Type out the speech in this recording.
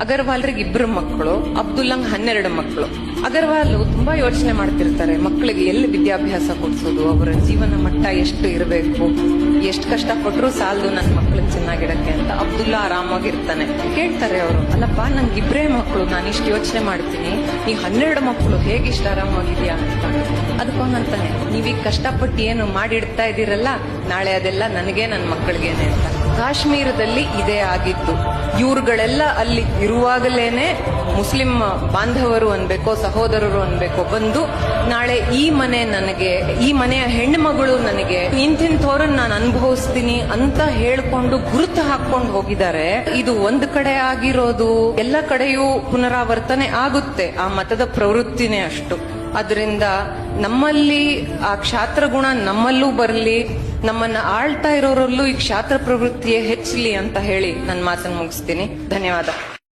ಅಗರ್ವಾಲ್ರಿಗೆ 2 ಮಕ್ಕಳು, ಅಬ್ದುಲ್ಲಂಗ್ 12 ಮಕ್ಕಳು. ಅಗರ್ವಾಲ್ ತುಂಬಾ ಯೋಚನೆ ಮಾಡ್ತಿರ್ತಾರೆ, ಮಕ್ಕಳಿಗೆ ಎಲ್ಲಿ ವಿದ್ಯಾಭ್ಯಾಸ ಕೊಡ್ಸೋದು, ಅವರ ಜೀವನ ಮಟ್ಟ ಎಷ್ಟು ಇರಬೇಕು, ಎಷ್ಟು ಕಷ್ಟಪಟ್ರು ಸಾಲದು ನನ್ನ ಮಕ್ಕಳನ್ನ ಚೆನ್ನಾಗಿಡಕ್ಕೆ ಅಂತ. ಅಬ್ದುಲ್ಲಾ ಆರಾಮಾಗಿರ್ತಾನೆ. ಕೇಳ್ತಾರೆ ಅವರು, ಅಲ್ಲಪ್ಪ ನಂಗೆ 2 ಮಕ್ಕಳು, ನಾನು ಇಷ್ಟು ಯೋಚನೆ ಮಾಡ್ತೀನಿ, ನೀ 12 ಮಕ್ಕಳು ಹೇಗಿಷ್ಟು ಆರಾಮಾಗಿದ್ಯಾ ಅಂತ. ಅದಕ್ಕೊಂದಂತಾನೆ, ನೀವೀಗ ಕಷ್ಟಪಟ್ಟು ಏನು ಮಾಡಿಡ್ತಾ ಇದ್ದೀರಲ್ಲ, ನಾಳೆ ಅದೆಲ್ಲ ನನಗೆ ನನ್ನ ಮಕ್ಕಳಿಗೇನೆ ಅಂತ. ಕಾಶ್ಮೀರದಲ್ಲಿ ಇದೇ ಆಗಿದ್ದು. ಇವ್ರುಗಳೆಲ್ಲ ಅಲ್ಲಿ ಇರುವಾಗಲೇನೆ ಮುಸ್ಲಿಂ ಬಾಂಧವರು ಅನ್ಬೇಕೋ ಸಹೋದರರು ಅನ್ಬೇಕೋ ಬಂದು, ನಾಳೆ ಈ ಮನೆ ನನಗೆ, ಈ ಮನೆಯ ಹೆಣ್ಮಗಳು ನನಗೆ, ಇಂಥವ್ರನ್ನ ನಾನು ಅನುಭವಿಸ್ತೀನಿ ಅಂತ ಹೇಳ್ಕೊಂಡು ಗುರುತು ಹಾಕೊಂಡು ಹೋಗಿದ್ದಾರೆ. ಇದು ಒಂದು ಕಡೆ ಆಗಿರೋದು, ಎಲ್ಲ ಕಡೆಯೂ ಪುನರಾವರ್ತನೆ ಆಗುತ್ತೆ. ಆ ಮತದ ಪ್ರವೃತ್ತಿನೇ ಅಷ್ಟು. ಅದರಿಂದ ನಮ್ಮಲ್ಲಿ ಆ ಕ್ಷಾತ್ರ ಗುಣ ನಮ್ಮಲ್ಲೂ ಬರಲಿ, ನಮ್ಮನ್ನ ಆಳ್ತಾ ಇರೋರಲ್ಲೂ ಈ ಕ್ಷಾತ್ರ ಪ್ರವೃತ್ತಿಯೇ ಹೆಚ್ಚಲಿ ಅಂತ ಹೇಳಿ ನನ್ನ ಮಾತನ್ನು ಮುಗಿಸ್ತೀನಿ. ಧನ್ಯವಾದ.